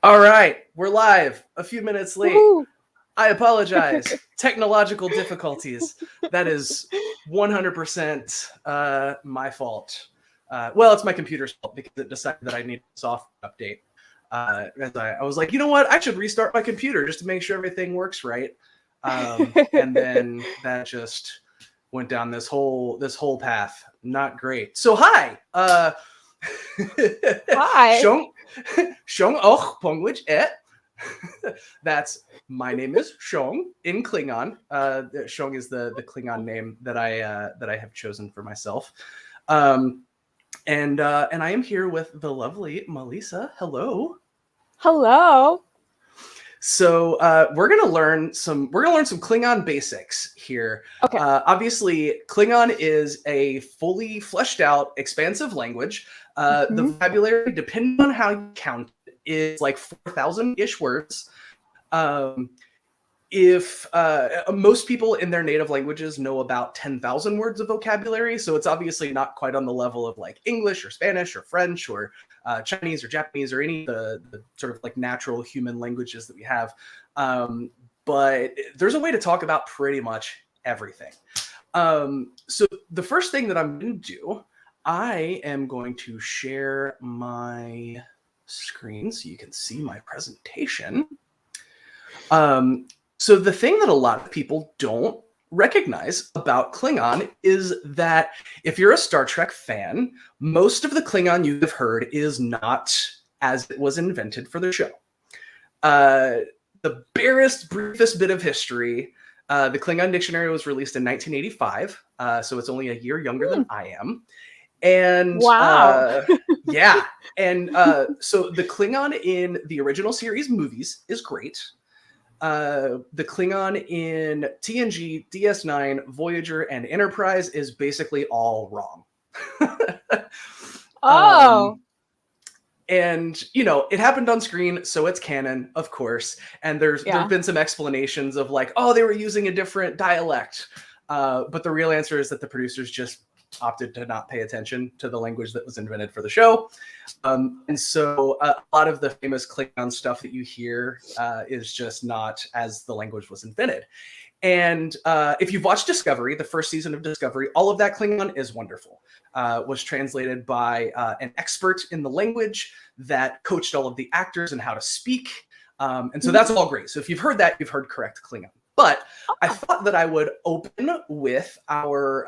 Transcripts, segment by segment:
All right, we're live. A few minutes late. Woo-hoo. I apologize. Technological difficulties. That is 100% my fault. Well, it's my computer's fault because it decided that I need a software update. As I was like, you know what? I should restart my computer just to make sure everything works right. And then that just went down this whole path. Not great. So hi. Hi. Shong och pongwich et. That's my name is Shong in Klingon. Shong is the Klingon name that I have chosen for myself. And I am here with the lovely Melissa. Hello. Hello. So we're gonna learn some Klingon basics here. Okay. Obviously, Klingon is a fully fleshed out, expansive language. The vocabulary, depending on how you count, is like 4,000-ish words. If most people in their native languages know about 10,000 words of vocabulary, so it's obviously not quite on the level of like English or Spanish or French or Chinese or Japanese or any of the sort of like natural human languages that we have. But there's a way to talk about pretty much everything. So the first thing that I'm going to do, I am going to share my screen so you can see my presentation. So the thing that a lot of people don't recognize about Klingon is that if you're a Star Trek fan, most of the Klingon you have heard is not as it was invented for the show. The briefest bit of history, the Klingon dictionary was released in 1985, so it's only a year younger than I am. And wow. Yeah. And so the Klingon in the original series movies is great. The Klingon in TNG, DS9, Voyager, and Enterprise is basically all wrong. And, you know, it happened on screen, so it's canon, of course. And there's been some explanations of like, oh, they were using a different dialect. But the real answer is that the producers just opted to not pay attention to the language that was invented for the show. And so a lot of the famous Klingon stuff that you hear is just not as the language was invented. And if you've watched Discovery, the first season of Discovery, all of that Klingon is wonderful. Was translated by an expert in the language that coached all of the actors in how to speak. And so that's all great. So if you've heard that, you've heard correct Klingon. But I thought that I would open with our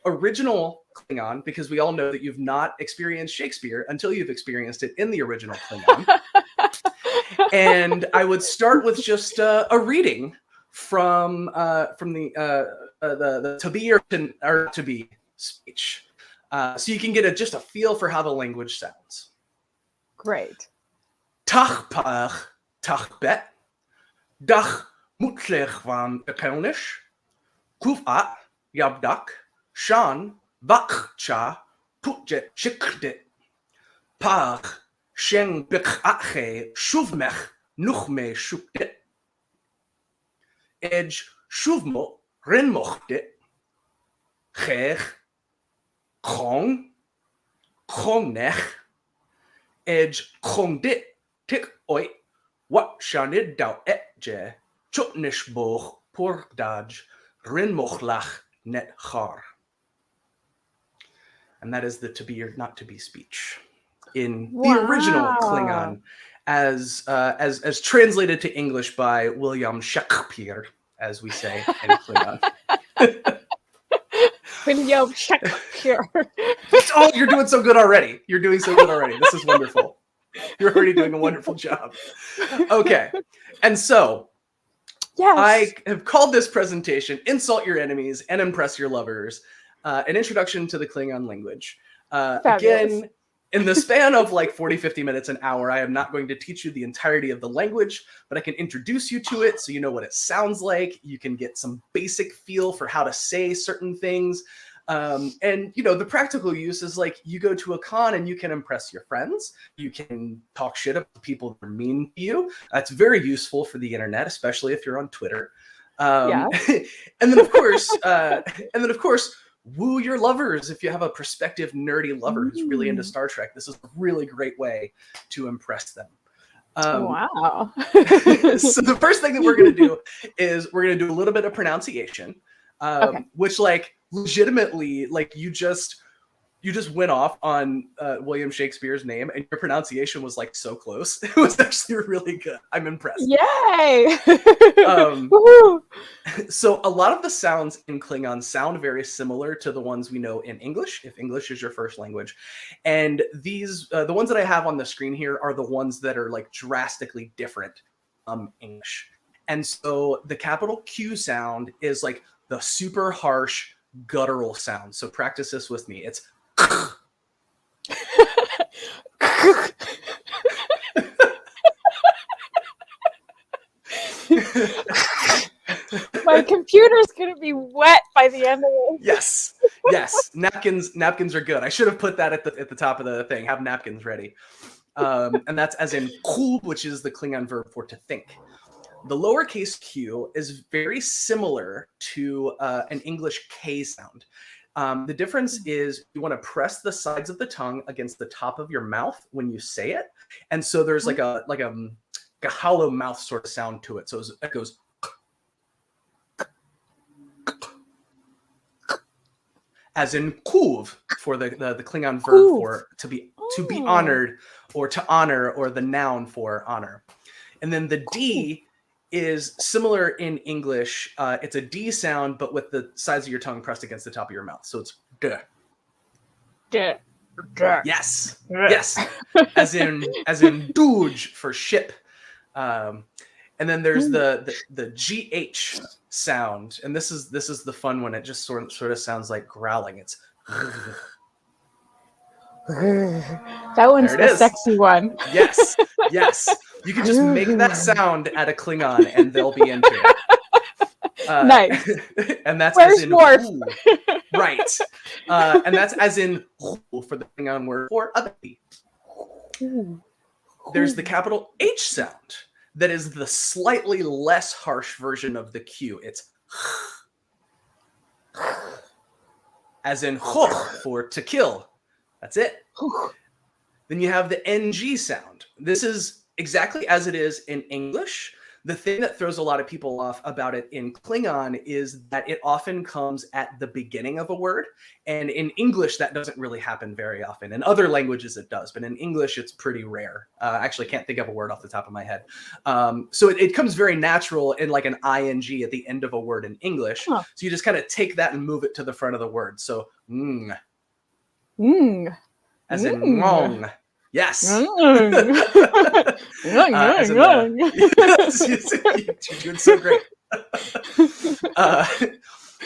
original Klingon, because we all know that you've not experienced Shakespeare until you've experienced it in the original Klingon. And I would start with just a reading from the to be or to be speech, so you can get just a feel for how the language sounds. Great. Tach pach tach bet dach mutlech van ekelnish kuvat yabdak shan vakcha putjet shikdet pach Sheng bik'ache shuvmech nuchme shukdet. Edge shuvmo renmochdet. Chech chong chongnech. Edge chongdit tik oi wat shanid dau etje chutnish boch porkdaj renmochlach net char. And that is the to be or not to be speech in the original Klingon, as translated to English by William Shakespeare, as we say in Klingon. William Shakespeare. Oh, you're doing so good already. You're doing so good already. This is wonderful. You're already doing a wonderful job. Okay. And so yes. I have called this presentation Insult Your Enemies and Impress Your Lovers, an introduction to the Klingon language. Again, in the span of like 40, 50 minutes, an hour, I am not going to teach you the entirety of the language, but I can introduce you to it so you know what it sounds like. You can get some basic feel for how to say certain things. And, you know, the practical use is like you go to a con and you can impress your friends. You can talk shit about people that are mean to you. That's very useful for the internet, especially if you're on Twitter. And then, of course, woo your lovers. If you have a prospective nerdy lover who's really into Star Trek, this is a really great way to impress them. Wow. So the first thing that we're going to do is we're going to do a little bit of pronunciation, which like legitimately, like you just went off on William Shakespeare's name, and your pronunciation was like so close. It was actually really good. I'm impressed. Yay! So a lot of the sounds in Klingon sound very similar to the ones we know in English, if English is your first language. And these, the ones that I have on the screen here are the ones that are like drastically different English. And so the capital Q sound is like the super harsh guttural sound. So practice this with me. It's My computer's gonna be wet by the end of it. Yes. Napkins are good. I should have put that at the top of the thing. Have napkins ready. And that's as in qghwl, which is the Klingon verb for to think. The lowercase q is very similar to an English K sound. The difference is you want to press the sides of the tongue against the top of your mouth when you say it, and so there's like a hollow mouth sort of sound to it. So it goes as in qghwl for the Klingon verb for to be honored, or to honor, or the noun for honor. And then the D is similar in English. It's a D sound, but with the sides of your tongue pressed against the top of your mouth. So it's duh. Duh. Yes. As in douge for ship. And then there's the GH sound, and this is the fun one. It just sort of sounds like growling. It's that one's the sexy one. Yes. You can just make that sound at a Klingon, and they'll be into it. Nice. And that's Where's as in Worf? Right. And that's as in for the Klingon word for a baby. There's the capital H sound that is the slightly less harsh version of the Q. It's as in for to kill. That's it. Then you have the NG sound. This is exactly as it is in English. The thing that throws a lot of people off about it in Klingon is that it often comes at the beginning of a word. And in English, that doesn't really happen very often. In other languages, it does. But in English, it's pretty rare. I actually can't think of a word off the top of my head. So it comes very natural in like an ing at the end of a word in English. Huh. So you just kind of take that and move it to the front of the word. So, as in wrong. Yes. You're doing so great.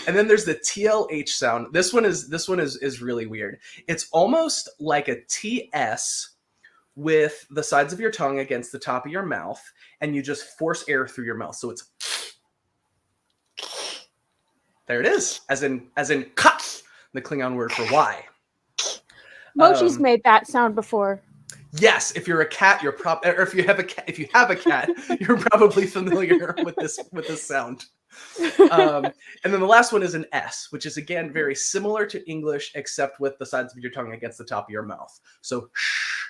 And then there's the TLH sound. This one is really weird. It's almost like a TS with the sides of your tongue against the top of your mouth, and you just force air through your mouth. So it's there it is, as in cut, the Klingon word for Y. Mochi's made that sound before. Yes, if you're a cat, or if you have a cat, you're probably familiar with this sound. And then the last one is an S, which is again very similar to English, except with the sides of your tongue against the top of your mouth. So shh,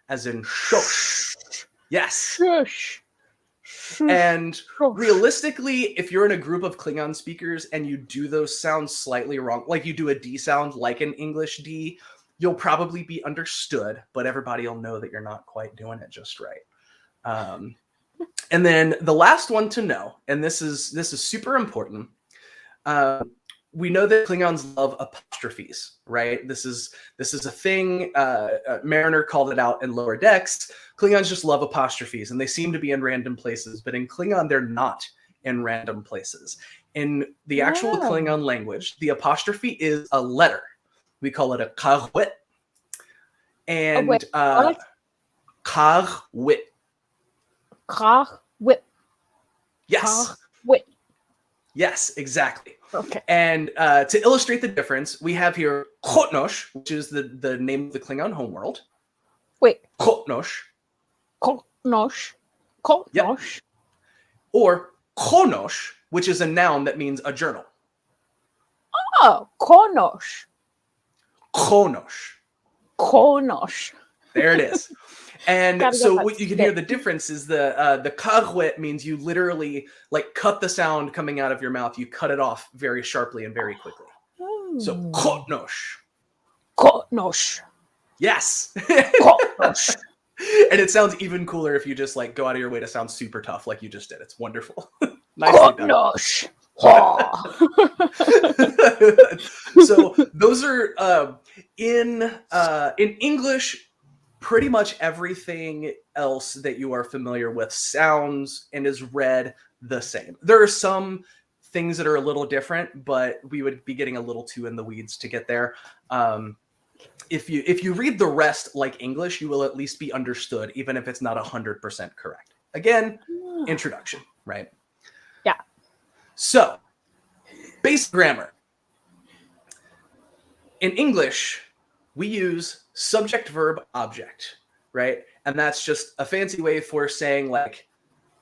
as in shush. Yes. Shush. And realistically, if you're in a group of Klingon speakers and you do those sounds slightly wrong, like you do a D sound like an English D, you'll probably be understood, but everybody will know that you're not quite doing it just right. And then the last one to know, and this is super important. We know that Klingons love apostrophes, right? This is a thing. Mariner called it out in Lower Decks. Klingons just love apostrophes, and they seem to be in random places. But in Klingon, they're not in random places. In the actual Klingon language, the apostrophe is a letter. We call it a qaghwl. And qaghwl. Qaghwl. Yes. Qaghwl. Yes, exactly. Okay. And to illustrate the difference, we have here Qotnosh, which is the name of the Klingon homeworld. Wait. Qotnosh. Qotnosh. Yep. Or Qonosh, which is a noun that means a journal. Oh, konosh. Konosh. There it is. And so what you can hear the difference is the qaghwl means you literally like cut the sound coming out of your mouth. You cut it off very sharply and very quickly. So konosh. Yes. Konosh. And it sounds even cooler if you just like go out of your way to sound super tough like you just did. It's wonderful. Nicely done. So those are in English, pretty much everything else that you are familiar with sounds and is read the same. There are some things that are a little different, but we would be getting a little too in the weeds to get there. If you read the rest like English, you will at least be understood, even if it's not 100% correct. Again, introduction, right? Yeah. So, basic grammar. In English, we use subject, verb, object, right? And that's just a fancy way for saying like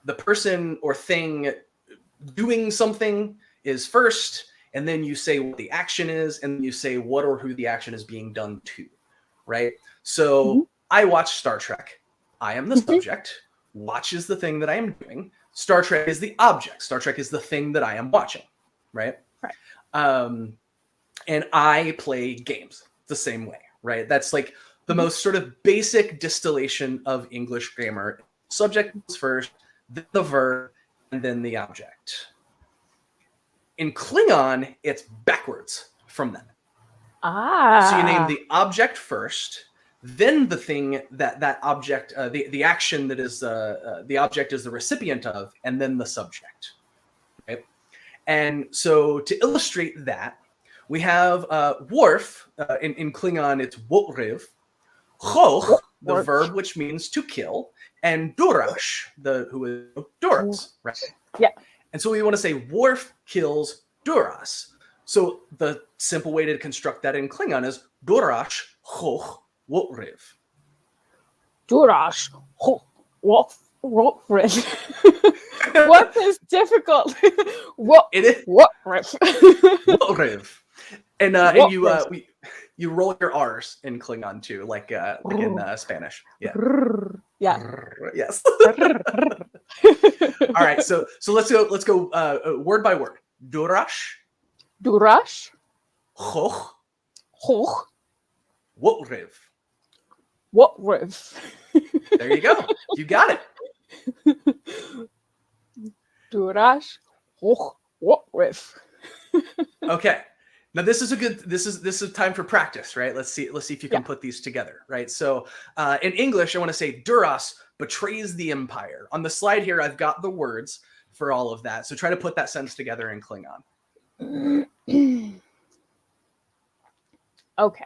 the person or thing doing something is first, and then you say what the action is, and then you say what or who the action is being done to, right? So I watch Star Trek. I am the subject. Watch is the thing that I am doing. Star Trek is the object. Star Trek is the thing that I am watching, right? Right. And I play games the same way, right? That's like the most sort of basic distillation of English grammar. Subject is first, then the verb, and then the object. In Klingon, it's backwards from that. So you name the object first, then the thing that object, the action that is the object is the recipient of, and then the subject. Right? And so to illustrate that, we have Worf, in Klingon, it's Wotriv, Choch, the verb, which means to kill, and Durash, who is Duras, right? Yeah. And so we want to say Worf kills Duras. So the simple way to construct that in Klingon is Durash Choch Wotriv. Durash Choch Wotriv. What is difficult? It is Wotriv. Wotriv. And you roll your R's in Klingon too, like in Spanish. Yeah. Yeah. Yes. All right. So let's go word by word. Durash. Choch. Wotriv. There you go. You got it. Durash. Wotriv. Okay. Now this is time for practice, right? Let's see if you can put these together, right? So in English, I want to say Duras betrays the Empire. On the slide here, I've got the words for all of that. So try to put that sentence together in Klingon. Okay.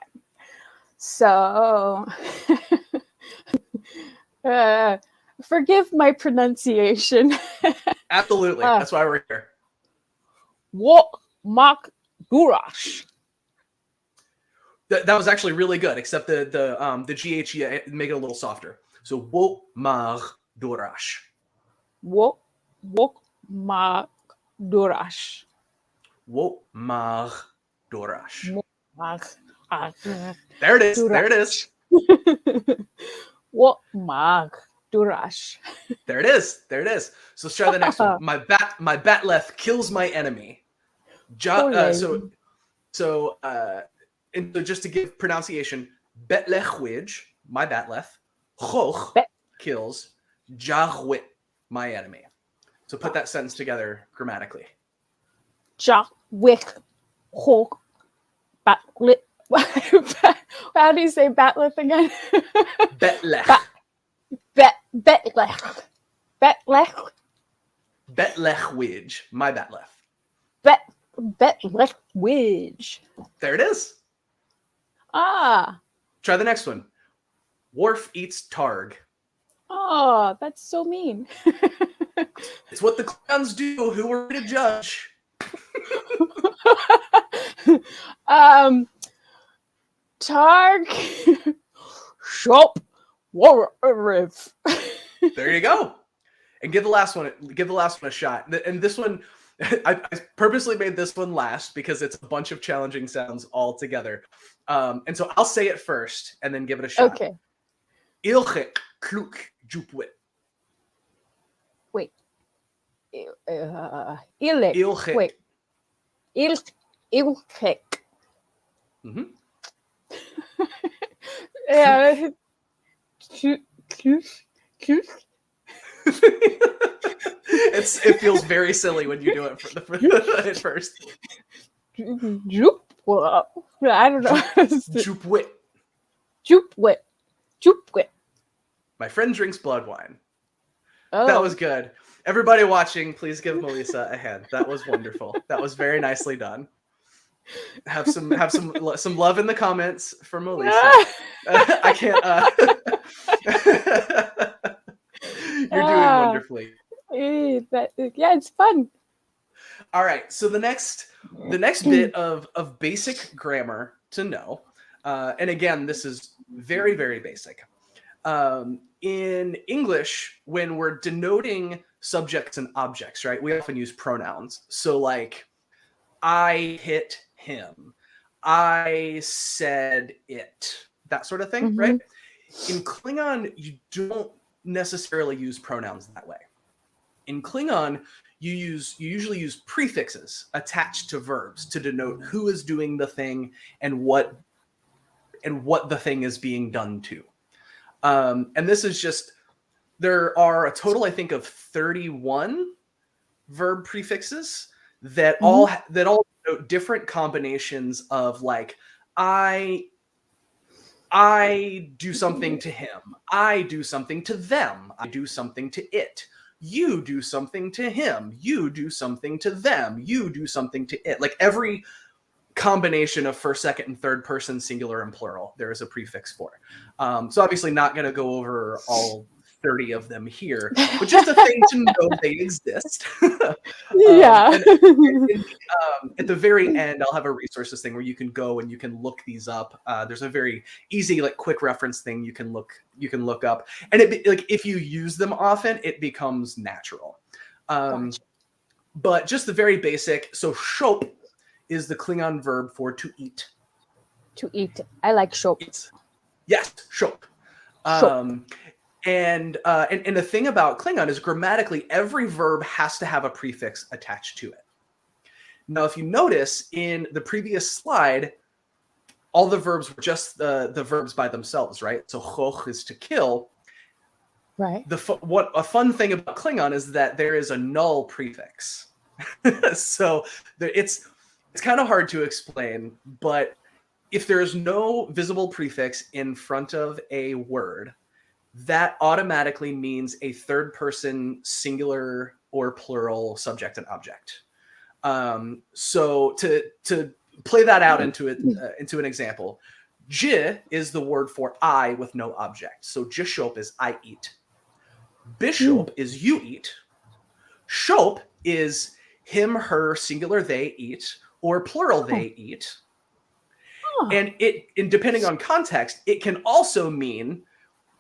So forgive my pronunciation. Absolutely. That's why we're here. What mock Durash. That was actually really good, except the GH, make it a little softer. So wo mag Durash. Wo mag Durash. Wo mag Durash. There it is. Durash. There it is. Wo mag Durash. There it is. There it is. So let's try the next one. My batleth kills my enemy. So just to give pronunciation, betlechwij, my batleth, choch kills, jahwit, my enemy. So put that sentence together grammatically. Jahwik, choch, batlet. How do you say batleth again? Betlech. Betlech. Betlech. Betlechwij, my batleth. Betlechwij. There it is. Try the next one. Worf eats Targ. Oh, that's so mean. It's what the Klingons do. Who are we to judge? Targ. Shop. Warriv. There you go. And give the last one a shot. And this one, I purposely made this one last because it's a bunch of challenging sounds all together. And so I'll say it first and then give it a shot. Okay. Ilchik kluk jupwit. Wait. Illik. Ilchik. Wait. Ilchik. Mm-hmm. Yeah. It feels very silly when you do it at first. I don't know. Jupwit. Jupwit. Jupwit. My friend drinks blood wine. Oh. That was good. Everybody watching, please give Melissa a hand. That was wonderful. That was very nicely done. Have some love in the comments for Melissa. I can't. You're doing wonderfully. Yeah, it's fun. All right. So the next bit of basic grammar to know, and again, this is very, very basic. In English, when we're denoting subjects and objects, right, we often use pronouns. So like, I hit him, I said it, that sort of thing, right? In Klingon, you don't necessarily use pronouns that way. In Klingon, you usually use prefixes attached to verbs to denote who is doing the thing and what the thing is being done to. And this is just, there are a total, I think, of 31 verb prefixes that all denote different combinations of like, I do something to him, I do something to them, I do something to it, you do something to him, you do something to them, you do something to it. Like every combination of first, second, and third person, singular and plural, there is a prefix for. So obviously not going to go over all 30 of them here, but just a thing to know they exist. Yeah. At the very end, I'll have a resources thing where you can go and you can look these up. There's a very easy, like, quick reference thing you can look up, and if you use them often, it becomes natural. Gotcha. But just the very basic. So shop is the Klingon verb for to eat. To eat. I like shop. Yes, shop. And the thing about Klingon is grammatically every verb has to have a prefix attached to it. Now, if you notice in the previous slide, all the verbs were just the verbs by themselves, right? So choch is to kill. Right. What a fun thing about Klingon is that there is a null prefix. So it's kind of hard to explain, but if there is no visible prefix in front of a word, that automatically means a third person singular or plural subject and object. So to play that out into an example, j is the word for I with no object. So jishop is I eat. Bishop is you eat. Shop is him, her, singular, they eat, or plural, they eat. And depending on context, it can also mean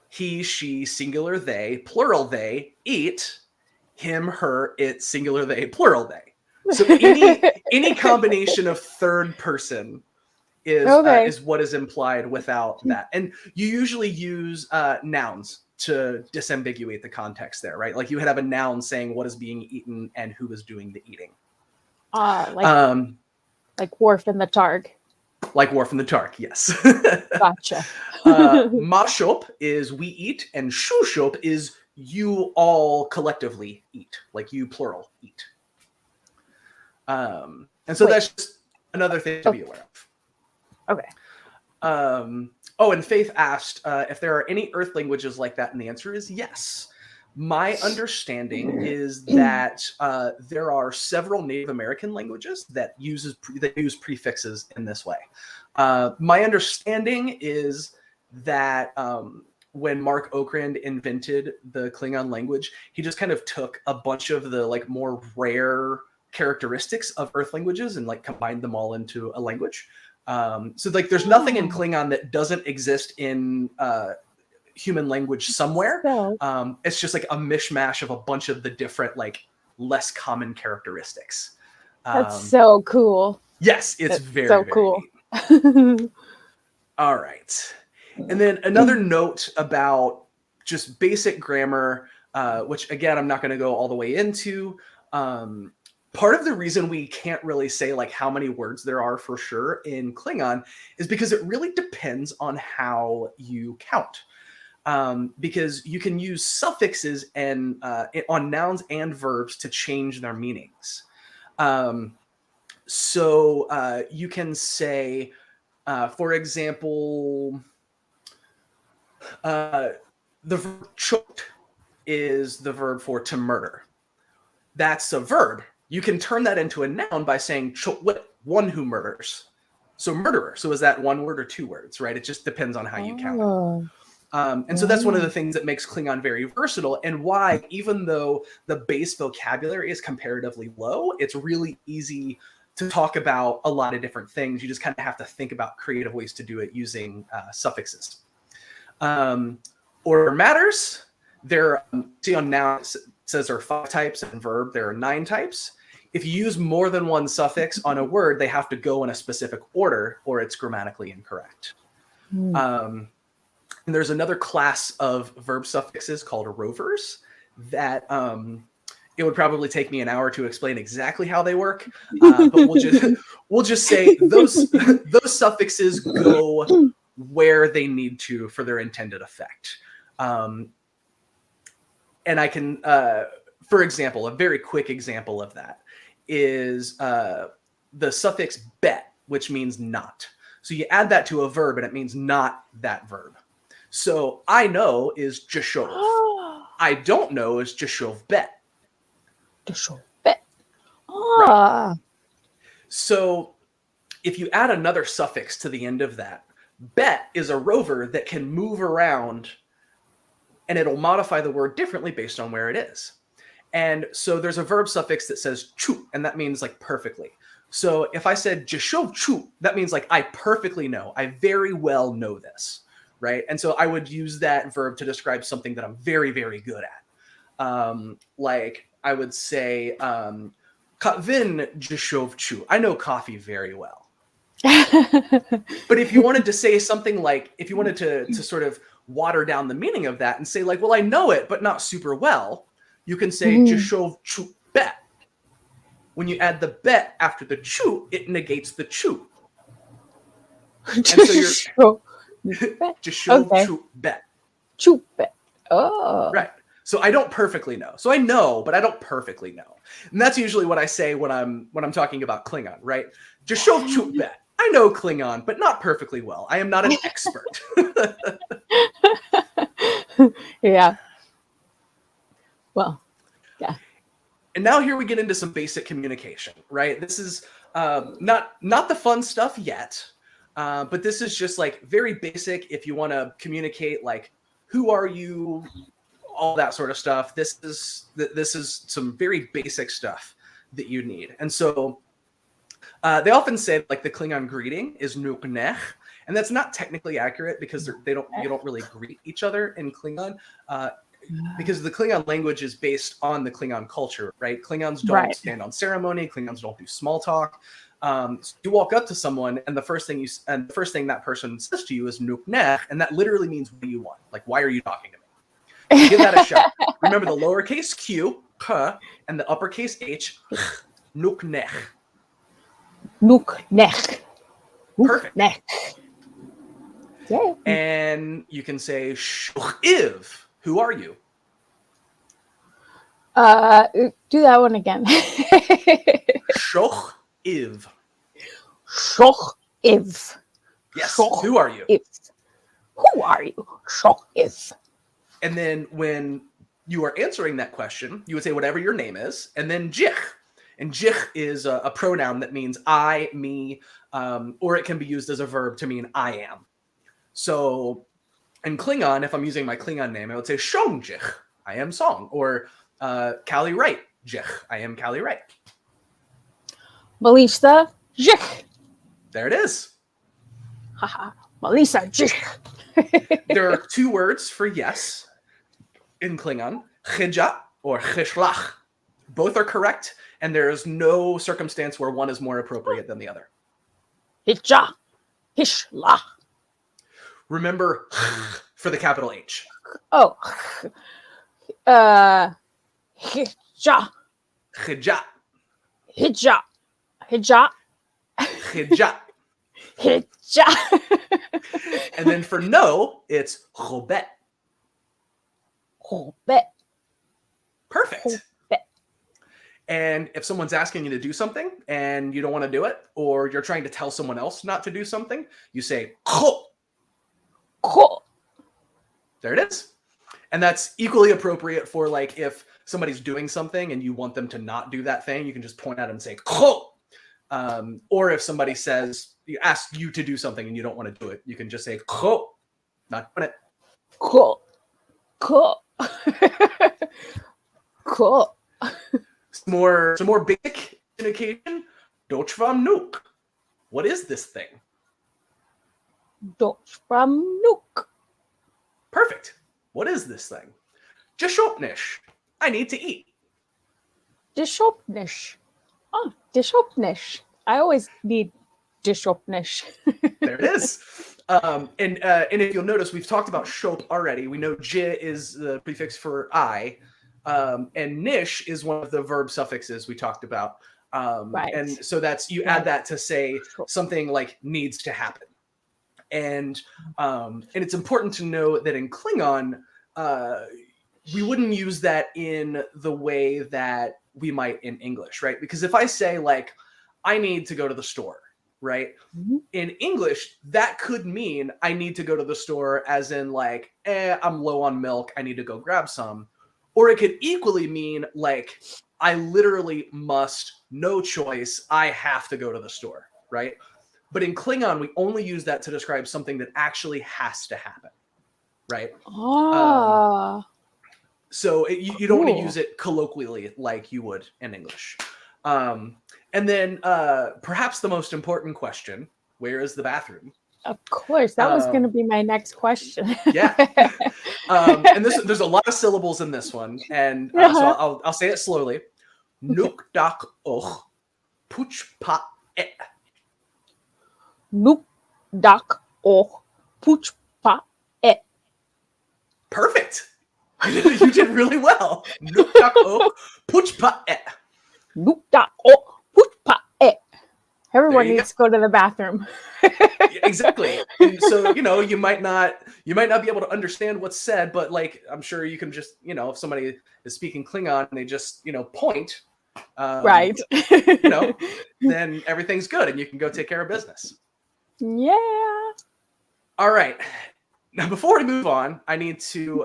he, she, singular, they, plural, they eat, him, her, it, singular, they, plural, they. So any combination of third person is what is implied without that. And you usually use nouns to disambiguate the context there, right? Like you would have a noun saying what is being eaten and who is doing the eating. Like Worf and the Targ. Like Worf and the Targ, yes. Gotcha. Mashop is we eat, and shushop is you all collectively eat, like you plural eat. And so that's just another thing to be aware of. Okay. And Faith asked if there are any Earth languages like that, and the answer is yes. My understanding is that there are several Native American languages that use prefixes in this way. My understanding is that when Mark Okrand invented the Klingon language, he just kind of took a bunch of the like more rare characteristics of Earth languages and like combined them all into a language. So like there's nothing in Klingon that doesn't exist in human language somewhere. It's just like a mishmash of a bunch of the different like less common characteristics. That's so cool. Yes, it's very, so very cool. neat. All right. And then another note about just basic grammar, which again, I'm not going to go all the way into. Part of the reason we can't really say like how many words there are for sure in Klingon is because it really depends on how you count. Because you can use suffixes and on nouns and verbs to change their meanings. So you can say, for example, the verb choked is the verb for to murder. That's a verb. You can turn that into a noun by saying chokwit, one who murders. So murderer. So is that one word or two words, right? It just depends on how you count it. And so that's one of the things that makes Klingon very versatile, and why, even though the base vocabulary is comparatively low, it's really easy to talk about a lot of different things. You just kind of have to think about creative ways to do it using suffixes. Order matters. There, see on noun, it says there are 5 types, and verb, there are 9 types. If you use more than one suffix on a word, they have to go in a specific order, or it's grammatically incorrect. And there's another class of verb suffixes called rovers that it would probably take me an hour to explain exactly how they work, but we'll just say those suffixes go where they need to for their intended effect. And I can, for example, a very quick example of that is the suffix bet, which means not. So you add that to a verb and it means not that verb. So I know is jashov. I don't know is jashov bet. Jashov bet. Right. So if you add another suffix to the end of that, bet is a rover that can move around and it'll modify the word differently based on where it is. And so there's a verb suffix that says chu, and that means like perfectly. So if I said jashov chu, that means like I perfectly know. I very well know this. Right. And so I would use that verb to describe something that I'm very, very good at. Like I would say, Vin jashov chu. I know coffee very well. But if you wanted to say something like, if you wanted to sort of water down the meaning of that and say like, well, I know it, but not super well, you can say jashov chu bet. When you add the bet after the chu, it negates the chu. And so you're... Jashov chu bet. Chu bet. Oh. Right. So I don't perfectly know. So I know, but I don't perfectly know. And that's usually what I say when I'm talking about Klingon, right? Jashov chu bet. I know Klingon, but not perfectly well. I am not an expert. Yeah. Well, yeah. And now here we get into some basic communication, right? This is not the fun stuff yet. But this is just like very basic if you want to communicate like who are you, all that sort of stuff. This is some very basic stuff that you need. And so they often say like the Klingon greeting is nuknech, and that's not technically accurate because you don't really greet each other in Klingon. Because the Klingon language is based on the Klingon culture, right? Klingons don't stand on ceremony. Klingons don't do small talk. So you walk up to someone, and the first thing that person says to you is nuknech, and that literally means what do you want? Like, why are you talking to me? So give that a shot. Remember the lowercase q, k, and the uppercase h, nuknech. Nuknech. Perfect. Nuknech. Yeah. And you can say shochiv. Who are you? Do that one again. Shochiv. Shochiv. Yes. Who are you? Who are you? Shochiv. And then when you are answering that question, you would say whatever your name is, and then jich. And jich is a pronoun that means I, me, or it can be used as a verb to mean I am. So in Klingon, if I'm using my Klingon name, I would say Shong Jich, I am Song, or Kali Wright Jich, I am Kali Wright. Melissa Jich. There it is. Haha, Melissa Jich. There are 2 words for yes in Klingon, chija or chishlach. Both are correct, and there is no circumstance where one is more appropriate than the other. Hitja. Hishla. Remember for the capital H. Oh. Hitja. Hija. Hija. Hija. Hija. Hija. And then for no, it's robet. Robet. Perfect. Robet. And if someone's asking you to do something and you don't want to do it, or you're trying to tell someone else not to do something, you say "ho." Ho. There it is. And that's equally appropriate for like if somebody's doing something and you want them to not do that thing, you can just point at them and say "ho." Or if somebody asks you to do something and you don't want to do it, you can just say "ho." Not doing it. Cool. Cool. Cool. Some more basic communication. Doch vam nuk. What is this thing? Doch from Nook. Perfect. What is this thing? Geschopnish. I need to eat. Geschopnish. Oh, Geschopnish. I always need Geschopnish. There it is. And if you'll notice, we've talked about shop already. We know j is the prefix for I, and nish is one of the verb suffixes we talked about. Right. And so that's you add that to say something like needs to happen. And it's important to know that in Klingon, we wouldn't use that in the way that we might in English, right? Because if I say like, I need to go to the store, right? Mm-hmm. In English, that could mean I need to go to the store as in like, I'm low on milk, I need to go grab some. Or it could equally mean like, I literally must, no choice, I have to go to the store, right? But in Klingon, we only use that to describe something that actually has to happen, right? Ah. So you don't want to use it colloquially like you would in English. And then perhaps the most important question, where is the bathroom? Of course, that was going to be my next question. Yeah. And there's a lot of syllables in this one. And so I'll say it slowly. Nuk dak och puch pa e. Nuk dak och puch pa e. Perfect. You did really well. Nuk dak och puch pa e. Nuk dak och puch pa e. Everyone needs to go to the bathroom. Exactly. And so, you might not be able to understand what's said, but like, I'm sure you can just, if somebody is speaking Klingon and they just, point, right. Then everything's good and you can go take care of business. Yeah. All right. Now, before we move on, I need to,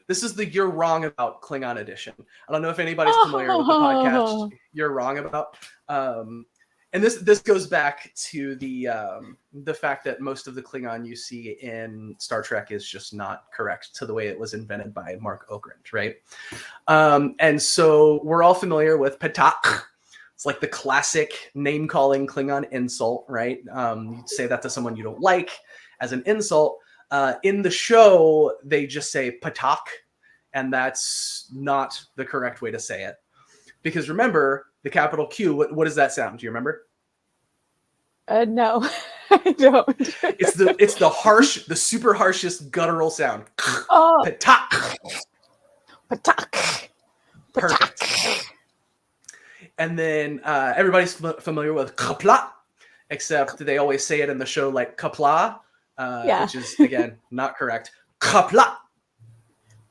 this is the You're Wrong About Klingon edition. I don't know if anybody's familiar with the podcast You're Wrong About. And this goes back to the fact that most of the Klingon you see in Star Trek is just not correct to the way it was invented by Mark Okrand, right? And so we're all familiar with patak. It's like the classic name-calling Klingon insult, right? You'd say that to someone you don't like as an insult. In the show, they just say patak, and that's not the correct way to say it. Because remember, the capital Q, what does that sound? Do you remember? No, I don't. It's the super harshest guttural sound. Oh. Patak. Patak. Perfect. And then everybody's familiar with kapla, except they always say it in the show like kapla, which is, again, not correct. Kapla.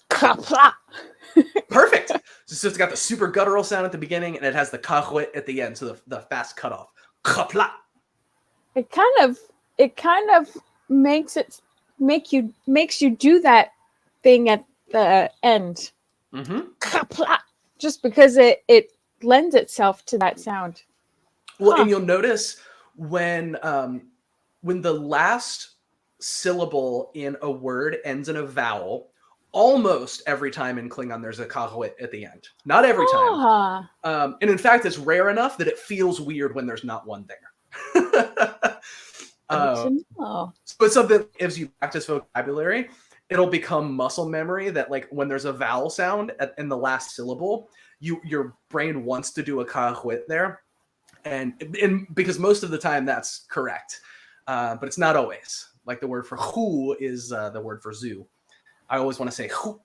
Kapla. Perfect. So it's got the super guttural sound at the beginning, and it has the qaghwl at the end, so the fast cutoff. Kapla. It kind of makes you do that thing at the end. Mm-hmm. Kapla. Just because it lends itself to that sound. Well, and you'll notice when the last syllable in a word ends in a vowel, almost every time in Klingon there's a qaghwl at the end. Not every time. And in fact, it's rare enough that it feels weird when there's not one there. So it's something, as you practice vocabulary, it'll become muscle memory that like when there's a vowel sound in the last syllable, your brain wants to do a qaghwl there, and because most of the time that's correct, but it's not always. Like the word for who is the word for zoo. I always want to say who,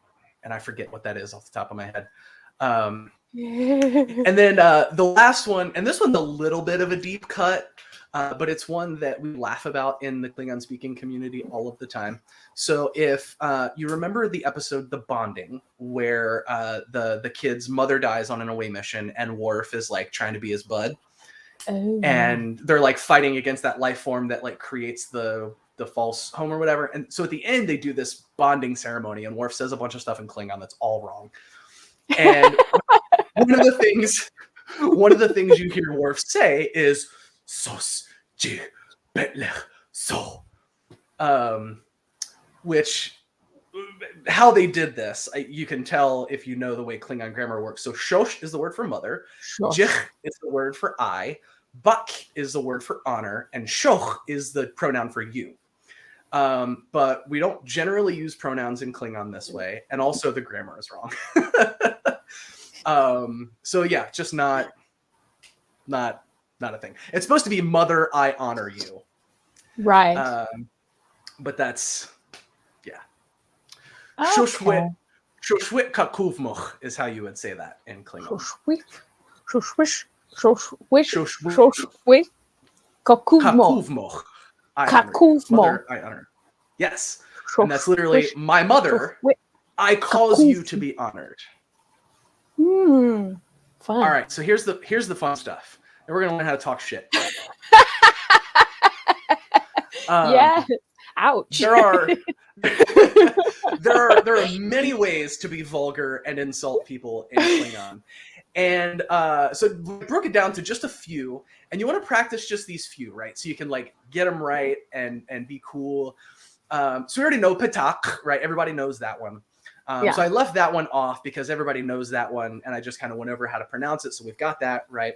and I forget what that is off the top of my head. And then the last one, and this one's a little bit of a deep cut, but it's one that we laugh about in the Klingon speaking community all of the time. So if you remember the episode The Bonding, where the kid's mother dies on an away mission and Worf is like trying to be his bud. Oh. And they're like fighting against that life form that like creates the false home or whatever. And so at the end they do this bonding ceremony and Worf says a bunch of stuff in Klingon that's all wrong. And one of the things you hear Worf say is sos ji betlech so, which how they did this, you can tell if you know the way Klingon grammar works. So shosh is the word for mother, jich is the word for I, bak is the word for honor, and shoch is the pronoun for you. But we don't generally use pronouns in Klingon this way, and also the grammar is wrong. So yeah, just not a thing. It's supposed to be mother, I honor you. Right. But that's Okay. Shoshwit kakuvmoch is how you would say that in Klingon. Shoshwit kakuvmoch. I honor. Yes. And that's literally my mother. I cause you to be honored. Fun. All right, so here's the fun stuff. And we're gonna learn how to talk shit. Yeah. Ouch. There are many ways to be vulgar and insult people in Klingon. And so we broke it down to just a few, and you want to practice just these few, right? So you can like get them right and be cool. So we already know patak, right? Everybody knows that one. So I left that one off because everybody knows that one, and I just kind of went over how to pronounce it. So we've got that right.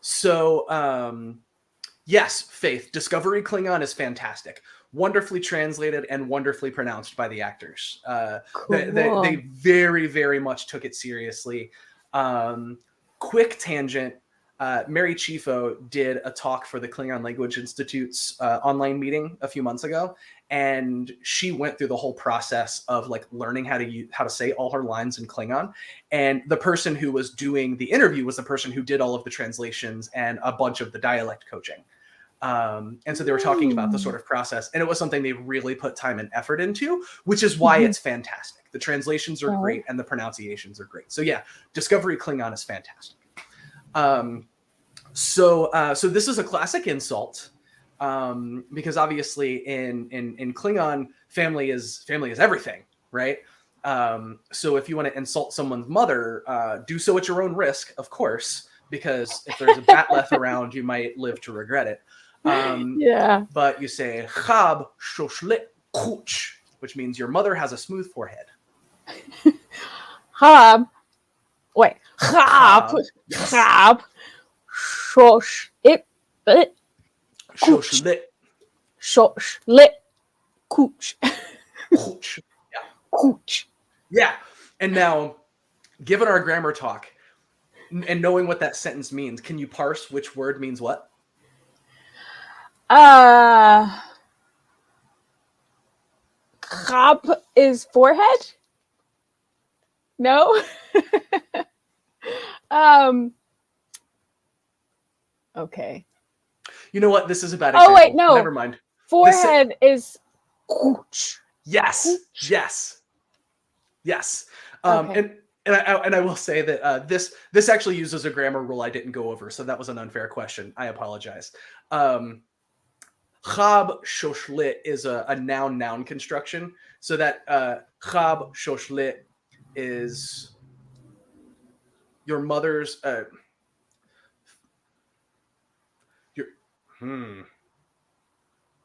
So yes, Faith, Discovery Klingon is fantastic. Wonderfully translated and wonderfully pronounced by the actors. Cool. They very, very much took it seriously. Quick tangent. Mary Chifo did a talk for the Klingon Language Institute's online meeting a few months ago, and she went through the whole process of like learning how to say all her lines in Klingon. And the person who was doing the interview was the person who did all of the translations and a bunch of the dialect coaching. And so they were talking about the sort of process, and it was something they really put time and effort into, which is why it's fantastic. The translations are great and the pronunciations are great. So yeah, Discovery Klingon is fantastic. So this is a classic insult, because obviously in Klingon, family is everything, right? So if you want to insult someone's mother, do so at your own risk, of course, because if there's a batleth around, you might live to regret it. But you say chab shoshlit kuch, which means your mother has a smooth forehead. Chab shoshlit kuch. Kuch. Yeah. Kuch. Yeah. And now, given our grammar talk and knowing what that sentence means, can you parse which word means what? Chab is forehead? No? Okay. You know what? This is a bad example. Oh, wait, no. Never mind. Forehead is kuch. Yes. Kuch. Yes. Okay. And I will say that this actually uses a grammar rule I didn't go over, so that was an unfair question. I apologize. Chab shoshlit is a noun construction, so that chab shoshlit is your mother's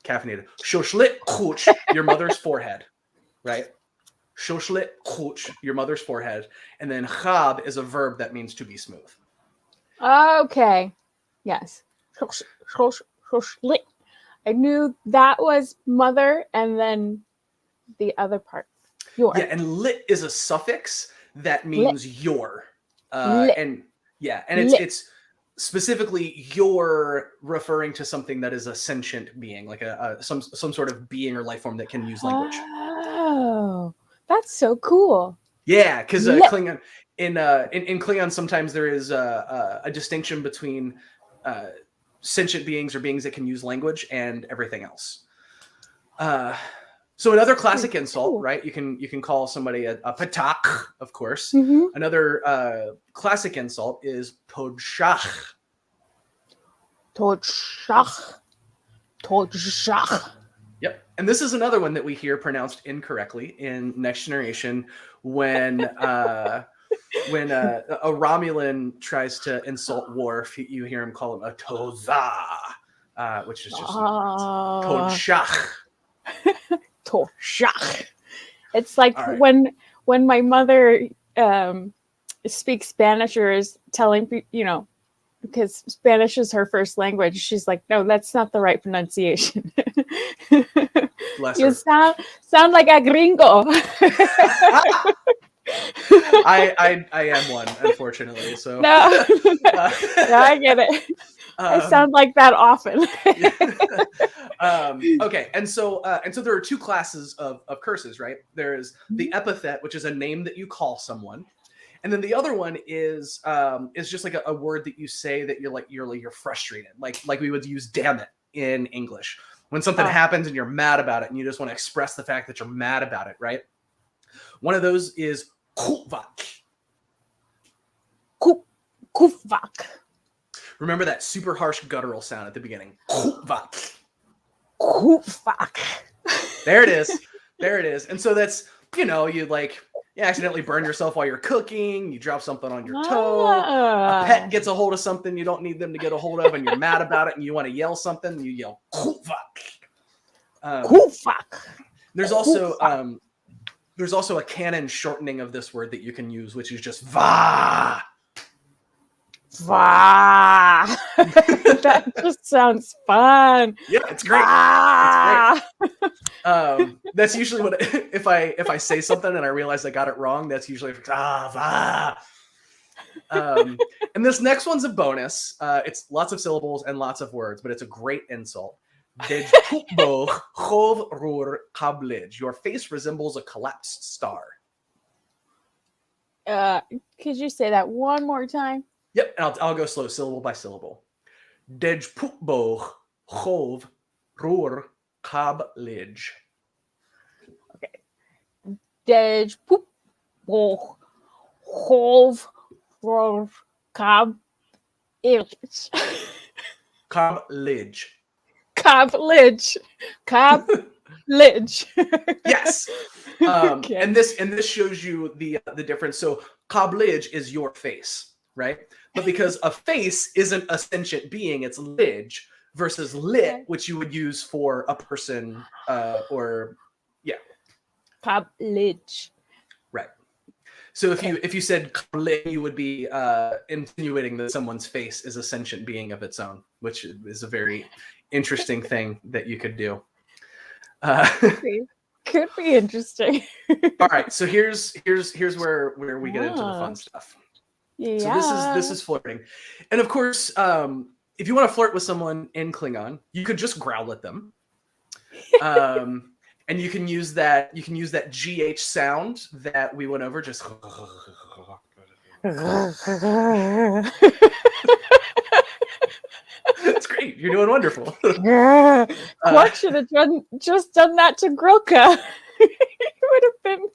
caffeinated. Shoshlit kuch, your mother's forehead, right? Shoshlit kuch, your mother's forehead, and then chab is a verb that means to be smooth. Okay. Yes. Shoshlit. I knew that was mother, and then the other part, your. Yeah, and lit is a suffix that means your. And it's specifically you're referring to something that is a sentient being, like some sort of being or life form that can use language. Oh, that's so cool. Yeah, because Klingon in Klingon sometimes there is a distinction between sentient beings or beings that can use language and everything else. So another classic insult, right? You can call somebody a patak, of course. Mm-hmm. Another classic insult is todshach. Todshach. Todshach. Yep. And this is another one that we hear pronounced incorrectly in Next Generation when a Romulan tries to insult Worf, you hear him call him a toza, which is just todshach. Toshach. It's like when my mother speaks Spanish or is telling people, because Spanish is her first language. She's like, no, that's not the right pronunciation. Bless you her. sound like a gringo. I am one, unfortunately. So no, I get it. I sound like that often. Okay, and so there are two classes of curses, right? There's the epithet, which is a name that you call someone, and then the other one is just like a word that you say that you're frustrated, like we would use "damn it" in English when something happens and you're mad about it and you just want to express the fact that you're mad about it, right? One of those is qaghwl. Qaghwl. Remember that super harsh guttural sound at the beginning. Qaghwl. There it is. There it is. And so that's, you accidentally burn yourself while you're cooking, you drop something on your toe, a pet gets a hold of something you don't need them to get a hold of, and you're mad about it and you want to yell something, you yell qaghwl. There's also a canon shortening of this word that you can use, which is just va. Va. That just sounds fun. Yeah, it's great. It's great. That's usually what if I say something and I realize I got it wrong. That's usually va. And this next one's a bonus. It's lots of syllables and lots of words, but it's a great insult. Your face resembles a collapsed star. Could you say that one more time? Yep, and I'll go slow, syllable by syllable. Dej pukbo chov rur qaghwl. Okay. Dej pukbo chov rur qaghwl. Qaghwl. Qaghwl. Yes. Okay. And this shows you the difference. So qaghwl is your face, right? But because a face isn't a sentient being, it's lidge versus lit, which you would use for a person or qaghwl. Right. So if you said qaghwl, you would be insinuating that someone's face is a sentient being of its own, which is a very interesting thing that you could do. Could be interesting. All right, so here's where we get into the fun stuff. Yeah. So this is flirting, and of course, if you want to flirt with someone in Klingon, you could just growl at them, and you can use that GH sound that we went over. Just that's great. You're doing wonderful. Quark should have just done that to Grilka. It would have been.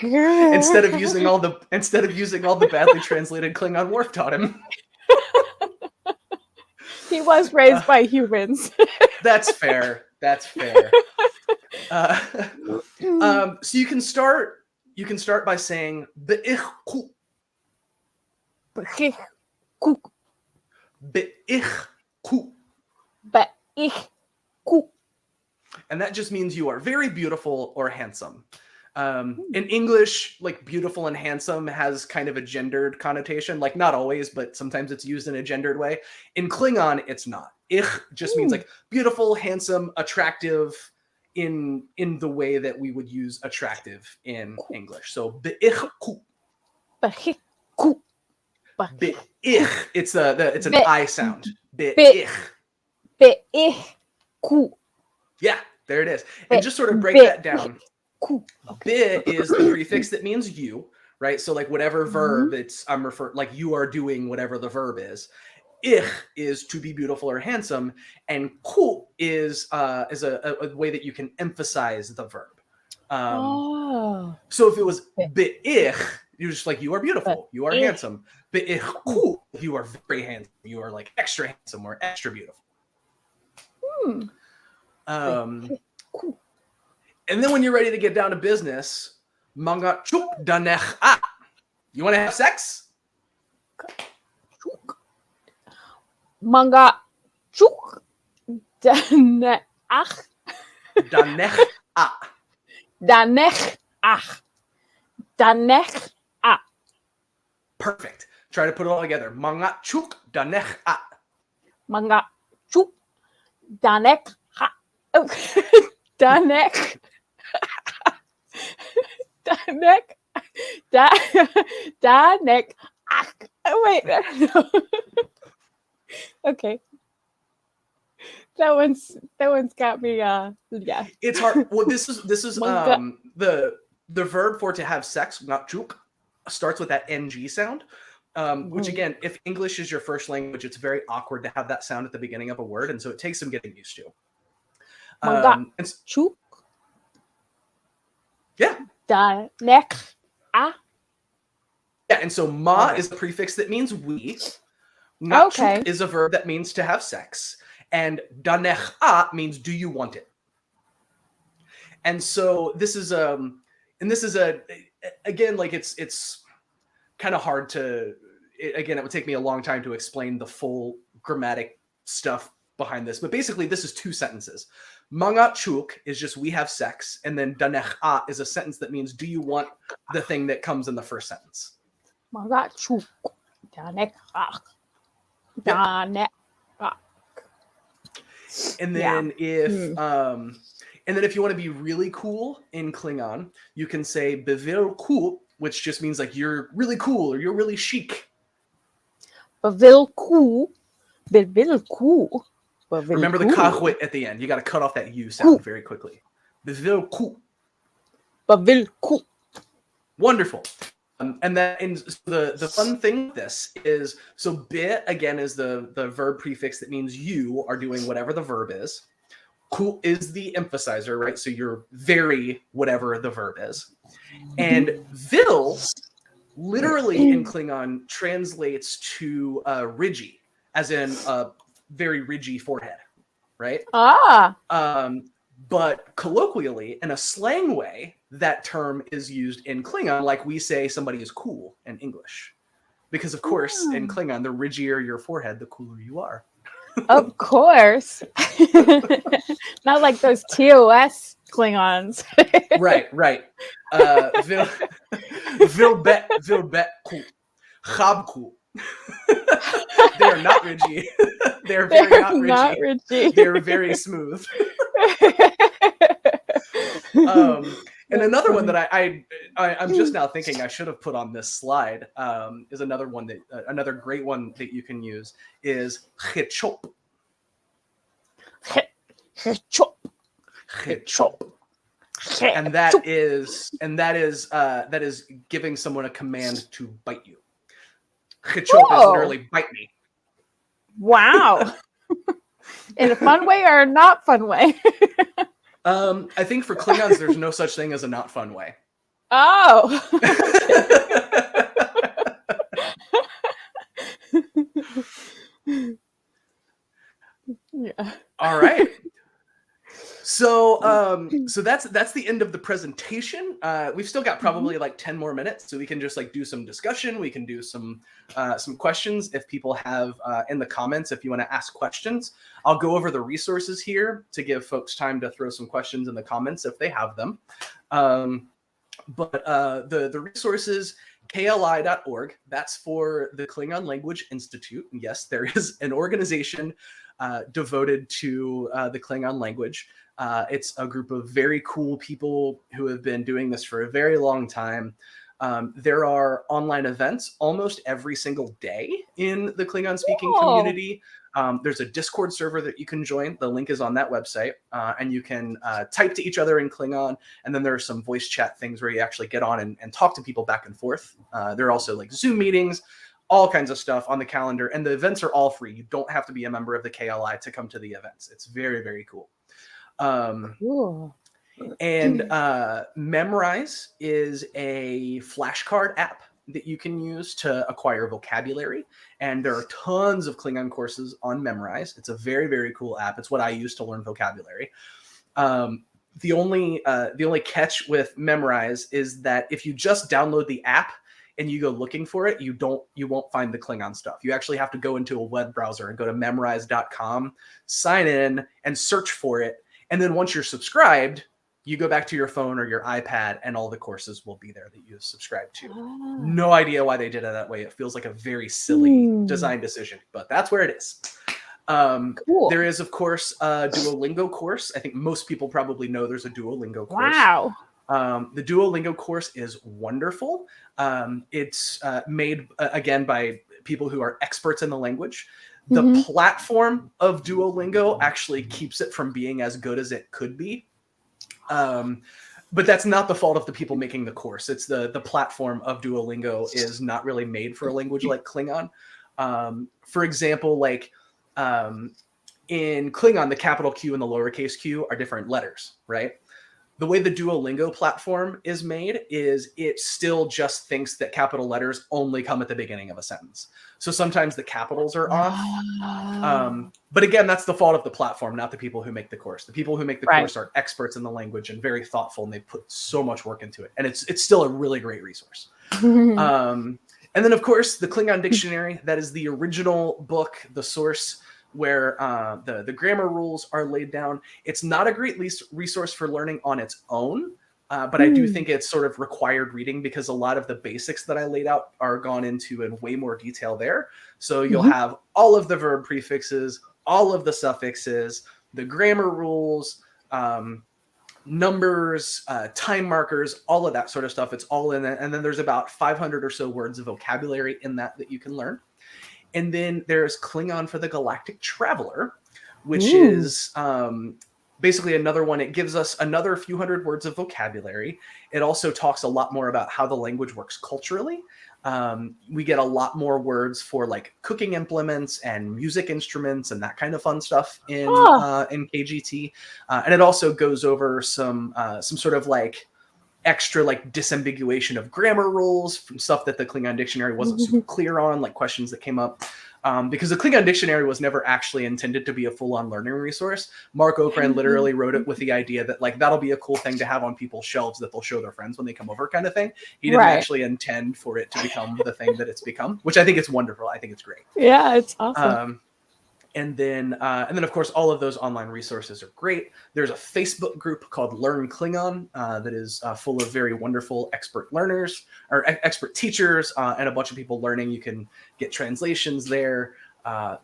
instead of using all the badly translated Klingon Worf taught him. He was raised by humans. That's fair. So you can start by saying be'ich-ku. Be'ich-ku. And that just means you are very beautiful or handsome. In English, like beautiful and handsome has kind of a gendered connotation. Like not always, but sometimes it's used in a gendered way. In Klingon, it's not. Ich just means like beautiful, handsome, attractive in the way that we would use attractive in English. So be'ich-ku. Ku. Be-ich. It's an I sound. Be-ich. Be-ich. Ku. Yeah, there it is. And just sort of break that down. Be is the prefix that means you, right? So like whatever verb I'm referring, like you are doing whatever the verb is. Ich is to be beautiful or handsome, and ku is a way that you can emphasize the verb. So if it was be-ich, you're just like, you are beautiful, you are handsome. Be-ich ku, you are very handsome, you are like extra handsome or extra beautiful. And then when you're ready to get down to business, manga chuk danech a. You want to have sex? Manga chuk danech ach. Danech a. Danech ach. Danech a. Perfect. Try to put it all together. Manga chuk danech a. Manga chuk danech a. Oh. Danek. Danek. Danek. Oh, wait. Okay. That one's got me yeah. It's hard. Well, this is the verb for to have sex, not chuk, starts with that ng sound. Which again, if English is your first language, it's very awkward to have that sound at the beginning of a word, and so it takes some getting used to. Chuk. Yeah. Danek a. Yeah, and so ma is a prefix that means we. Nachuk is a verb that means to have sex, and danech a means do you want it. And so this is again, like it's kind of hard to. Again, it would take me a long time to explain the full grammatic stuff behind this, but basically this is two sentences. Manga chuk is just we have sex, and then danech a is a sentence that means do you want the thing that comes in the first sentence. Manga chuk danech a. Danech a. And then if you want to be really cool in Klingon, you can say bevil cool, which just means like you're really cool or you're really chic. Bevil cool. Bevil cool. Remember the qaghwl at the end. You got to cut off that U sound very quickly. Bevil cool. Bevil cool. Wonderful. And the fun thing with this is, so be again is the verb prefix that means you are doing whatever the verb is. Ku is the emphasizer, right? So you're very whatever the verb is. And vil literally in Klingon translates to ridgy, as in a very ridgy forehead, right? But colloquially, in a slang way, that term is used in Klingon like we say somebody is cool in English. Because, of course, in Klingon, the ridgier your forehead, the cooler you are. Of course. Not like those TOS Klingons. Right. Vil bet cool. Chab cool. They are not ridgy. They're very not ridgy. They're very smooth. And another one that I'm just now thinking I should have put on this slide is another one that another great one that you can use is chechop. Chechop. And that is giving someone a command to bite you. Chechop is literally bite me. Wow. In a fun way or a not fun way? I think for Klingons, there's no such thing as a not fun way. Oh. Yeah. All right. So that's the end of the presentation. We've still got probably like 10 more minutes, so we can just like do some discussion. We can do some questions if people have in the comments. If you want to ask questions, I'll go over the resources here to give folks time to throw some questions in the comments if they have them. But the resources, kli.org, that's for the Klingon Language Institute. Yes, there is an organization devoted to the Klingon language. It's a group of very cool people who have been doing this for a very long time. There are online events almost every single day in the Klingon speaking community. There's a Discord server that you can join. The link is on that website, and you can type to each other in Klingon. And then there are some voice chat things where you actually get on and talk to people back and forth. There are also like Zoom meetings, all kinds of stuff on the calendar. And the events are all free. You don't have to be a member of the KLI to come to the events. It's very, very cool. Cool. And Memrise is a flashcard app that you can use to acquire vocabulary. And there are tons of Klingon courses on Memrise. It's a very, very cool app. It's what I use to learn vocabulary. The only catch with Memrise is that if you just download the app and you go looking for it, you won't find the Klingon stuff. You actually have to go into a web browser and go to memrise.com, sign in, and search for it. And then once you're subscribed, you go back to your phone or your iPad and all the courses will be there that you subscribe to. No idea why they did it that way. It feels like a very silly design decision, but that's where it is. Cool. There is, of course, a Duolingo course. I think most people probably know there's a Duolingo course. Wow. The Duolingo course is wonderful. It's made, again, by people who are experts in the language. The platform of Duolingo actually keeps it from being as good as it could be. But that's not the fault of the people making the course. It's the platform of Duolingo is not really made for a language like Klingon. For example, like in Klingon, the capital Q and the lowercase q are different letters, right? The way the Duolingo platform is made is it still just thinks that capital letters only come at the beginning of a sentence. So sometimes the capitals are off. But again, that's the fault of the platform, not the people who make the course. The people who make the course are experts in the language and very thoughtful, and they put so much work into it. And it's still a really great resource. And then, of course, the Klingon Dictionary. That is the original book, the source where the grammar rules are laid down. It's not a great resource for learning on its own, but I do think it's sort of required reading because a lot of the basics that I laid out are gone into in way more detail there. So you'll have all of the verb prefixes, all of the suffixes, the grammar rules, numbers, time markers, all of that sort of stuff. It's all in it. And then there's about 500 or so words of vocabulary in that you can learn. And then there's Klingon for the Galactic Traveler, which is basically another one. It gives us another few hundred words of vocabulary. It also talks a lot more about how the language works culturally. We get a lot more words for like cooking implements and music instruments and that kind of fun stuff in KGT. And it also goes over some sort of like extra like disambiguation of grammar rules from stuff that the Klingon Dictionary wasn't super clear on, like questions that came up. Because the Klingon Dictionary was never actually intended to be a full-on learning resource. Mark Okrand literally wrote it with the idea that like that'll be a cool thing to have on people's shelves that they'll show their friends when they come over, kind of thing. He didn't actually intend for it to become the thing that it's become, which I think it's wonderful. I think it's great. Yeah, it's awesome. And then, of course, all of those online resources are great. There's a Facebook group called Learn Klingon that is full of very wonderful expert learners or expert teachers and a bunch of people learning. You can get translations there.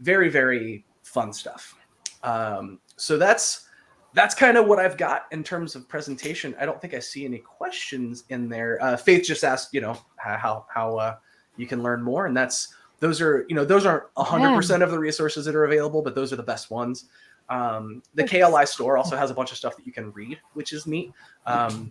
Very, very fun stuff. So that's kind of what I've got in terms of presentation. I don't think I see any questions in there. Faith just asked, how you can learn more, and those aren't 100% of the resources that are available, but those are the best ones. The KLI store also has a bunch of stuff that you can read, which is neat.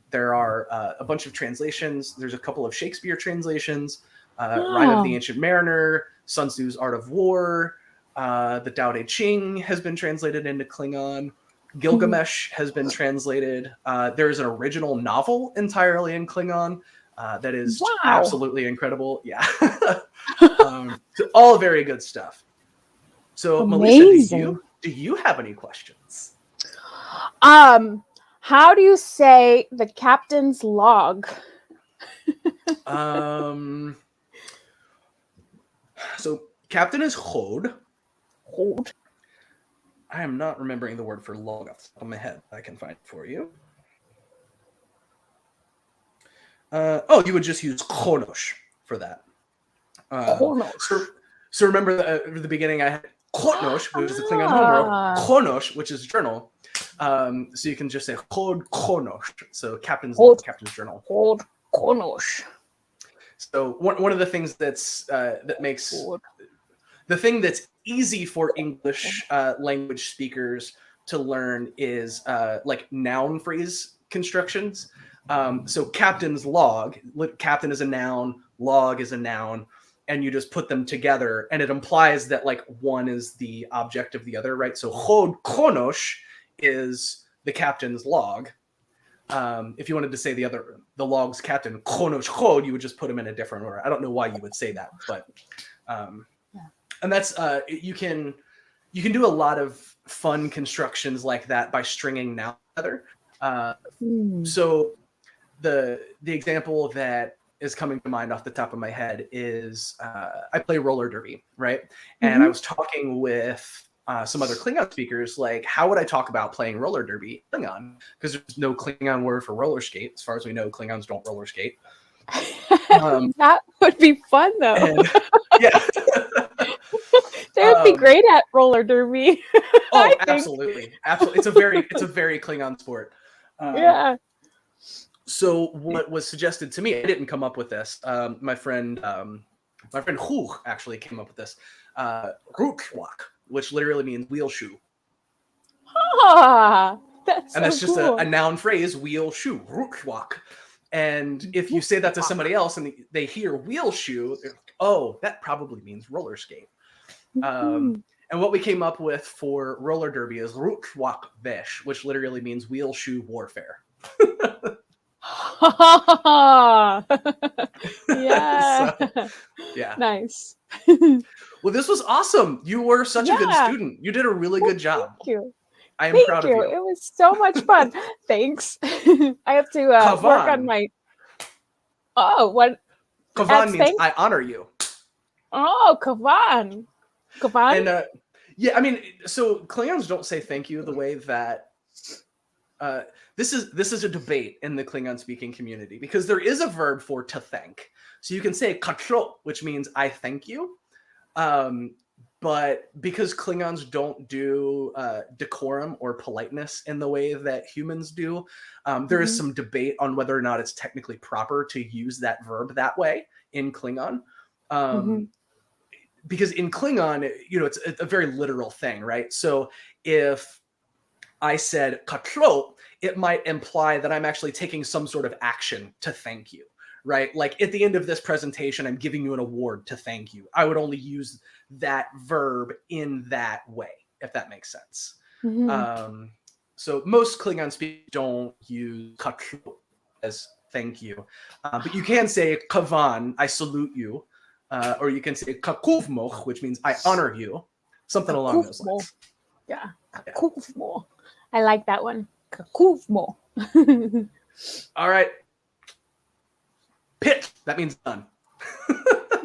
There are a bunch of translations. There's a couple of Shakespeare translations, Rime of the Ancient Mariner, Sun Tzu's Art of War, the Tao Te Ching has been translated into Klingon. Gilgamesh has been translated. There's an original novel entirely in Klingon. That is absolutely incredible. Yeah. So all very good stuff. So amazing. Melissa, do you have any questions? How do you say the captain's log? So captain is Hod. Hod. I am not remembering the word for log off the top of my head. I can find it for you. You would just use Kronos for that. So remember the beginning I had Kronos, which is the Klingon homeworld, Kronos, which is journal. So you can just say Hod Kronos. So captain's journal. Hod Kronos. So one of the things that makes the thing that's easy for English language speakers to learn is like noun phrase constructions. So captain's log, captain is a noun, log is a noun, and you just put them together, and it implies that like one is the object of the other, right? So chod konosh is the captain's log. If you wanted to say the log's captain, konosh chod, you would just put them in a different order. I don't know why you would say that, but and that's you can do a lot of fun constructions like that by stringing nouns together. So the example that is coming to mind off the top of my head is I play roller derby, right? And I was talking with some other Klingon speakers, like, how would I talk about playing roller derby Klingon? Because there's no Klingon word for roller skate. As far as we know, Klingons don't roller skate. That would be fun, though. Yeah. They would be great at roller derby. Oh, absolutely. Absolutely. It's a very Klingon sport. Yeah. So what was suggested to me, I didn't come up with this. My friend Hugh actually came up with this. Rukwak, which literally means wheel shoe. That's just cool. a noun phrase, wheel shoe, rukwak. And if you say that to somebody else and they hear wheel shoe, oh, that probably means roller skate. And what we came up with for roller derby is rukwak vesh, which literally means wheel shoe warfare. Yeah. So, yeah. Nice. Well, this was awesome. You were such a good student. You did a really good job. Thank you. I am proud of you. It was so much fun. Thanks. I have to work on my. Oh, what? Kavan means I honor you. Oh, Kavan. Kavan. And yeah, I mean, so Klingons don't say thank you the way that. This is a debate in the Klingon speaking community because there is a verb for to thank. So you can say qaghwl, which means I thank you. But because Klingons don't do decorum or politeness in the way that humans do, there is some debate on whether or not it's technically proper to use that verb that way in Klingon. Because in Klingon, it's a very literal thing, right? So if I said qaghwl, it might imply that I'm actually taking some sort of action to thank you, right? Like at the end of this presentation, I'm giving you an award to thank you. I would only use that verb in that way, if that makes sense. So most Klingon speakers don't use qaghwl as thank you, but you can say kavan, I salute you, or you can say kakuvmoch, which means I honor you, something along those lines. Yeah, kakuvmo. I like that one. Kakuvmo. All right. Pit. That means done.